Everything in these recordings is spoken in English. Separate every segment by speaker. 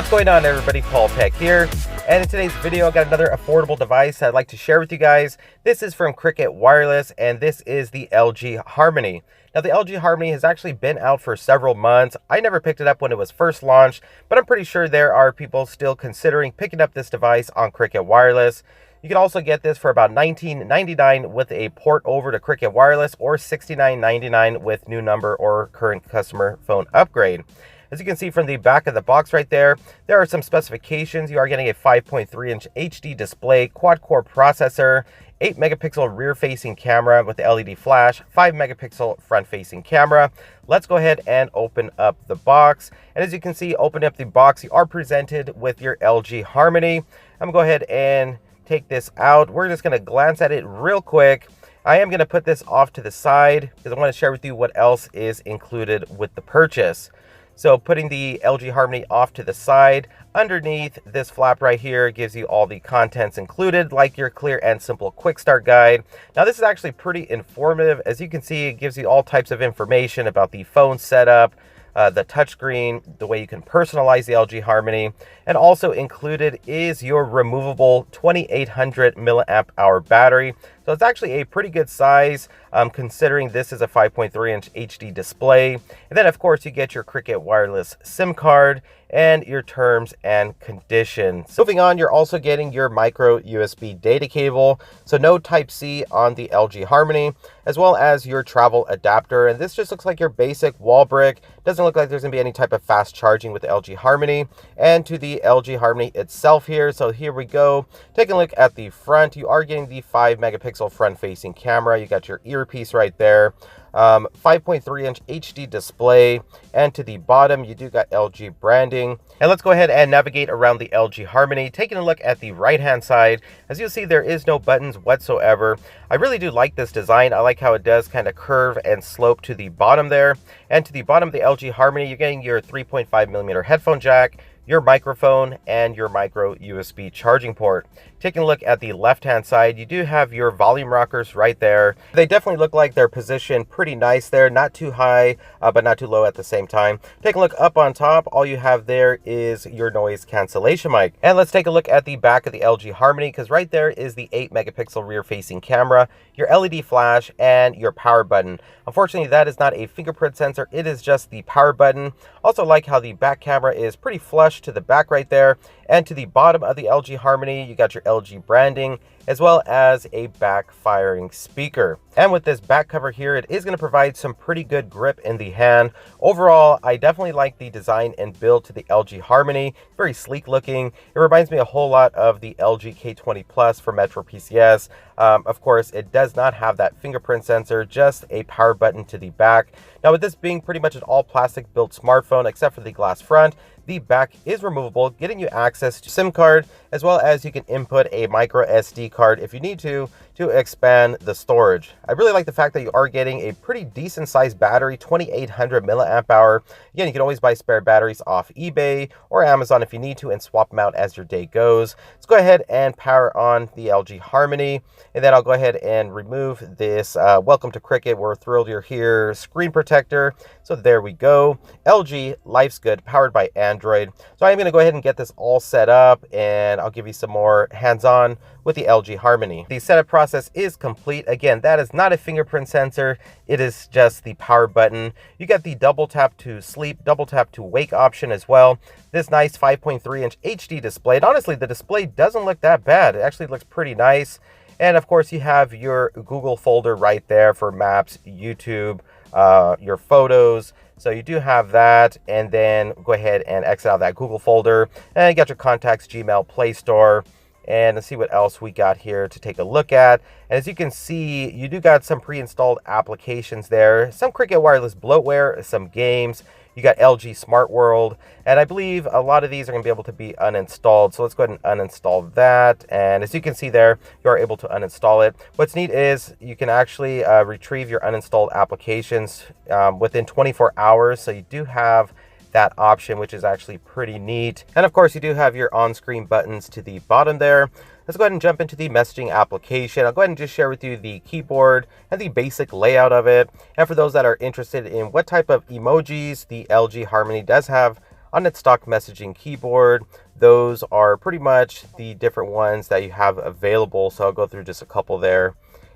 Speaker 1: What's going on, everybody? Paul Tech here, and in today's video I got another affordable device I'd like to share with you guys. This is from Cricket Wireless, and this is the LG Harmony. Now, the LG Harmony has actually been out for several months. I never picked it up when it was first launched, but I'm pretty sure there are people still considering picking up this device on Cricket Wireless. You can also get this for about $19.99 with a port over to Cricket Wireless, or $69.99 with new number or current customer phone upgrade. As you can see from the back of the box right there, there are some specifications. You are getting a 5.3-inch HD display, quad-core processor, 8-megapixel rear-facing camera with LED flash, 5-megapixel front-facing camera. Let's go ahead and open up the box. And as you can see, opening up the box, you are presented with your LG Harmony. I'm going to go ahead and take this out. We're just going to glance at it real quick. I am going to put this off to the side because I want to share with you what else is included with the purchase. So putting the LG Harmony off to the side, underneath this flap right here gives you all the contents included, like your clear and simple quick start guide. Now, this is actually pretty informative. As you can see, it gives you all types of information about the phone setup, the touchscreen, the way you can personalize the LG Harmony, and also included is your removable 2800 milliamp hour battery. So it's actually a pretty good size, considering this is a 5.3-inch HD display. And then, of course, you get your Cricket Wireless SIM card and your terms and conditions. Moving on, you're also getting your micro USB data cable, so no Type-C on the LG Harmony, as well as your travel adapter. And this just looks like your basic wall brick. Doesn't look like there's gonna be any type of fast charging with the LG Harmony. And to the LG Harmony itself here, so here we go. Taking a look at the front, you are getting the 5-megapixel front-facing camera. You got your earpiece right there. 5.3-inch HD display, and to the bottom you do got LG branding. And let's go ahead and navigate around the LG Harmony. Taking a look at the right hand side, as you'll see, there is no buttons whatsoever. I really do like this design. I like how it does kind of curve and slope to the bottom there. And to the bottom of the LG Harmony, you're getting your 3.5mm headphone jack, your microphone, and your micro USB charging port. Taking a look at the left hand side, you do have your volume rockers right there. They definitely look like they're positioned pretty nice there, not too high but not too low at the same time. Taking a look up on top, all you have there is your noise cancellation mic. And let's take a look at the back of the LG Harmony, because right there is the 8-megapixel rear facing camera, your LED flash, and your power button. Unfortunately, that is not a fingerprint sensor, it is just the power button. Also like how the back camera is pretty flush to the back right there. And to the bottom of the LG Harmony, you got your LG branding, as well as a back-firing speaker. And with this back cover here, it is going to provide some pretty good grip in the hand. Overall, I definitely like the design and build to the LG Harmony. Very sleek looking. It reminds me a whole lot of the LG K20 Plus for Metro PCS. Of course, it does not have that fingerprint sensor, just a power button to the back. Now, with this being pretty much an all-plastic built smartphone, except for the glass front, the back is removable, getting you access to SIM card, as well as you can input a micro SD card if you need to expand the storage. I really like the fact that you are getting a pretty decent sized battery, 2800 milliamp hour. Again, you can always buy spare batteries off eBay or Amazon if you need to, and swap them out as your day goes. Let's go ahead and power on the LG Harmony, and then I'll go ahead and remove this welcome to Cricket, we're thrilled you're here screen protector. So there we go. LG, life's good, powered by Android. So I'm going to go ahead and get this all set up, and I'll give you some more hands-on with the LG Harmony. The setup process is complete. Again, that is not a fingerprint sensor, it is just the power button. You got the double tap to sleep, double tap to wake option as well. This nice 5.3-inch HD display. And honestly, the display doesn't look that bad. It actually looks pretty nice. And of course, you have your Google folder right there for Maps, YouTube, your photos. So you do have that, and then go ahead and exit out that Google folder, and you got your contacts, Gmail, Play Store. And let's see what else we got here to take a look at. And as you can see, you do got some pre-installed applications there, some Cricket Wireless bloatware, some games. You got LG Smart World, and I believe a lot of these are going to be able to be uninstalled. So let's go ahead and uninstall that. And as you can see there, you are able to uninstall it. What's neat is you can actually retrieve your uninstalled applications within 24 hours. So you do have that option, which is actually pretty neat. And of course, you do have your on-screen buttons to the bottom there. Let's go ahead and jump into the messaging application. I'll go ahead and just share with you the keyboard and the basic layout of it. And for those that are interested in what type of emojis the LG Harmony does have on its stock messaging keyboard. Those are pretty much the different ones that you have available. So I'll go through just a couple there.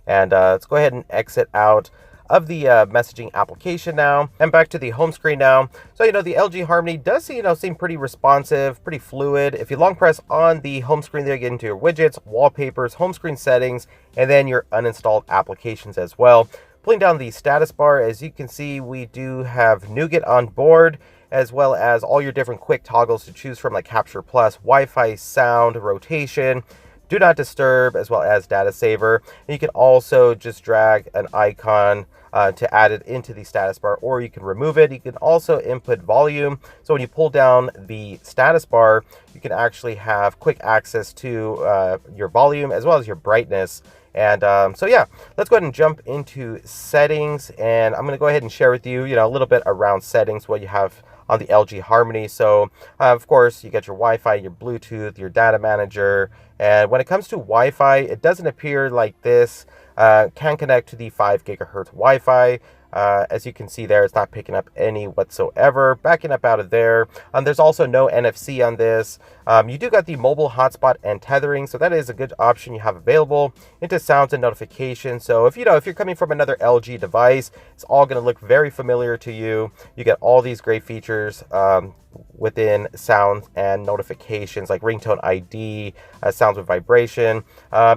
Speaker 1: And let's go ahead and exit out of the messaging application now, and back to the home screen now. So the LG Harmony does seem pretty responsive, pretty fluid. If you long press on the home screen there, you get into your widgets, wallpapers, home screen settings, and then your uninstalled applications as well. Pulling down the status bar, as you can see, we do have Nougat on board, as well as all your different quick toggles to choose from, like Capture Plus, Wi-Fi, sound, rotation, do not disturb, as well as data saver. And you can also just drag an icon to add it into the status bar, or you can remove it. You can also input volume. So when you pull down the status bar, you can actually have quick access to your volume as well as your brightness. And so yeah, let's go ahead and jump into settings, and I'm going to go ahead and share with you, a little bit around settings, what you have on the LG Harmony. So of course you got your Wi-Fi, your Bluetooth, your data manager, and when it comes to Wi-Fi, it doesn't appear like this. Can connect to the 5 gigahertz Wi-Fi. As you can see there, it's not picking up any whatsoever. Backing up out of there. There's also no NFC on this. You do got the mobile hotspot and tethering, so that is a good option you have available. Into sounds and notifications. So if you're coming from another LG device, it's all going to look very familiar to you. You get all these great features within sounds and notifications, like ringtone ID, sounds with vibration.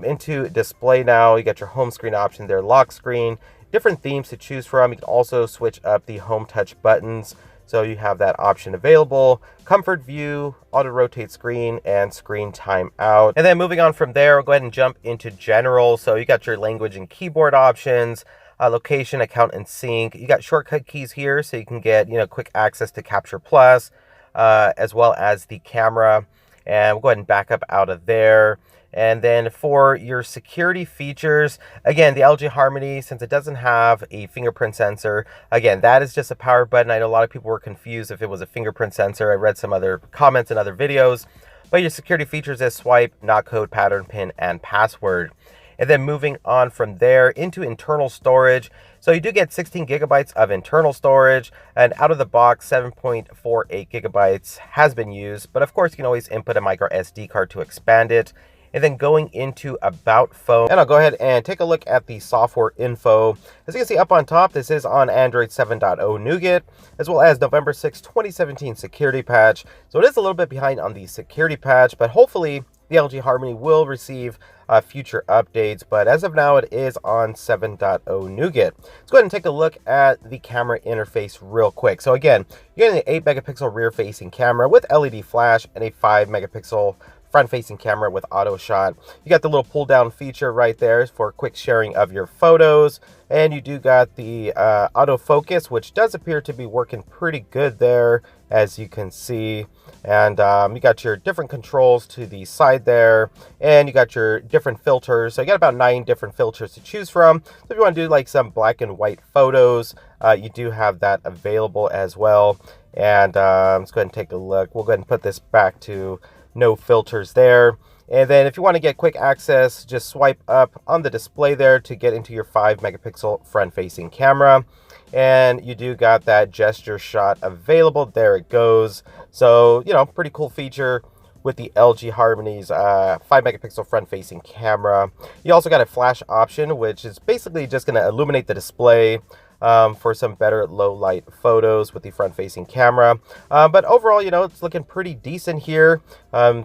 Speaker 1: Into display now, you got your home screen option there, lock screen, different themes to choose from. You can also switch up the home touch buttons, so you have that option available. Comfort view, auto rotate screen, and screen timeout. And then moving on from there, we'll go ahead and jump into general. So you got your language and keyboard options, location, account, and sync. You got shortcut keys here, so you can get quick access to Capture Plus, as well as the camera. And we'll go ahead and back up out of there. And then for your security features, again, the LG Harmony, since it doesn't have a fingerprint sensor, again, that is just a power button. I know a lot of people were confused if it was a fingerprint sensor. I read some other comments in other videos. But your security features is swipe, not code, pattern, pin, and password. And then moving on from there into internal storage. So you do get 16 gigabytes of internal storage, and out of the box, 7.48 gigabytes has been used. But of course, you can always input a micro SD card to expand it. And then going into About Phone, and I'll go ahead and take a look at the software info. As you can see up on top, this is on Android 7.0 Nougat, as well as November 6, 2017 security patch. So it is a little bit behind on the security patch, but hopefully the LG Harmony will receive future updates. But as of now, it is on 7.0 Nougat. Let's go ahead and take a look at the camera interface real quick. So again, you're getting an 8 megapixel rear facing camera with LED flash and a 5 megapixel front-facing camera with auto shot. You got the little pull-down feature right there for quick sharing of your photos, and you do got the autofocus, which does appear to be working pretty good there, as you can see. And you got your different controls to the side there, and you got your different filters. So you got about 9 different filters to choose from. So if you want to do like some black and white photos, you do have that available as well. And let's go ahead and take a look. We'll go ahead and put this back to no filters there. And then if you want to get quick access, just swipe up on the display there to get into your 5 megapixel front facing camera. And you do got that gesture shot available. There it goes. So, pretty cool feature with the LG Harmony's 5 megapixel front facing camera. You also got a flash option, which is basically just going to illuminate the display for some better low light photos with the front facing camera. But overall, it's looking pretty decent here.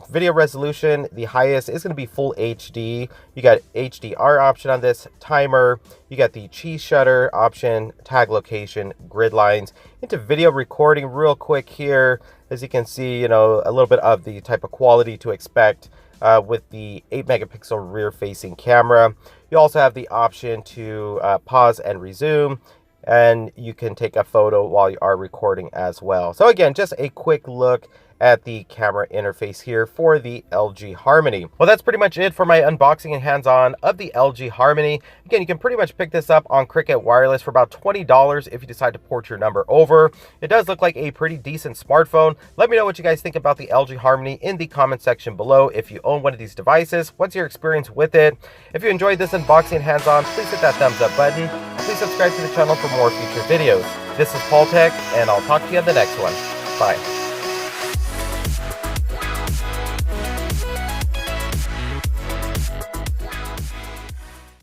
Speaker 1: Video resolution, the highest is going to be full HD. You got HDR option on this, timer. You got the cheese shutter option, tag location, grid lines. Into video recording real quick here. As you can see, a little bit of the type of quality to expect with the 8 megapixel rear facing camera. You also have the option to pause and resume, and you can take a photo while you are recording as well. So again, just a quick look at the camera interface here for the LG Harmony. Well, that's pretty much it for my unboxing and hands-on of the LG Harmony. Again, you can pretty much pick this up on Cricket Wireless for about $20 if you decide to port your number over. It does look like a pretty decent smartphone. Let me know what you guys think about the LG Harmony in the comment section below. If you own one of these devices, what's your experience with it? If you enjoyed this unboxing and hands-on, please hit that thumbs up button. Please subscribe to the channel for more future videos. This is Paul Tech, and I'll talk to you on the next one. Bye.